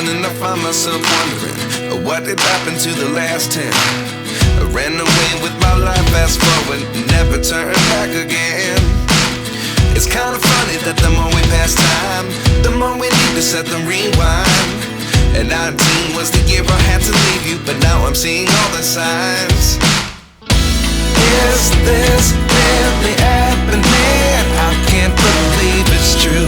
and I find myself wondering what did happen to the last 10. I ran away with my life, fast forward, never turn back again. It's kind of funny that the more we pass time, the more we need to set them rewind. And 19 was the year I had to leave you, but now I'm seeing all the signs. Is this really happening? I can't believe it's true.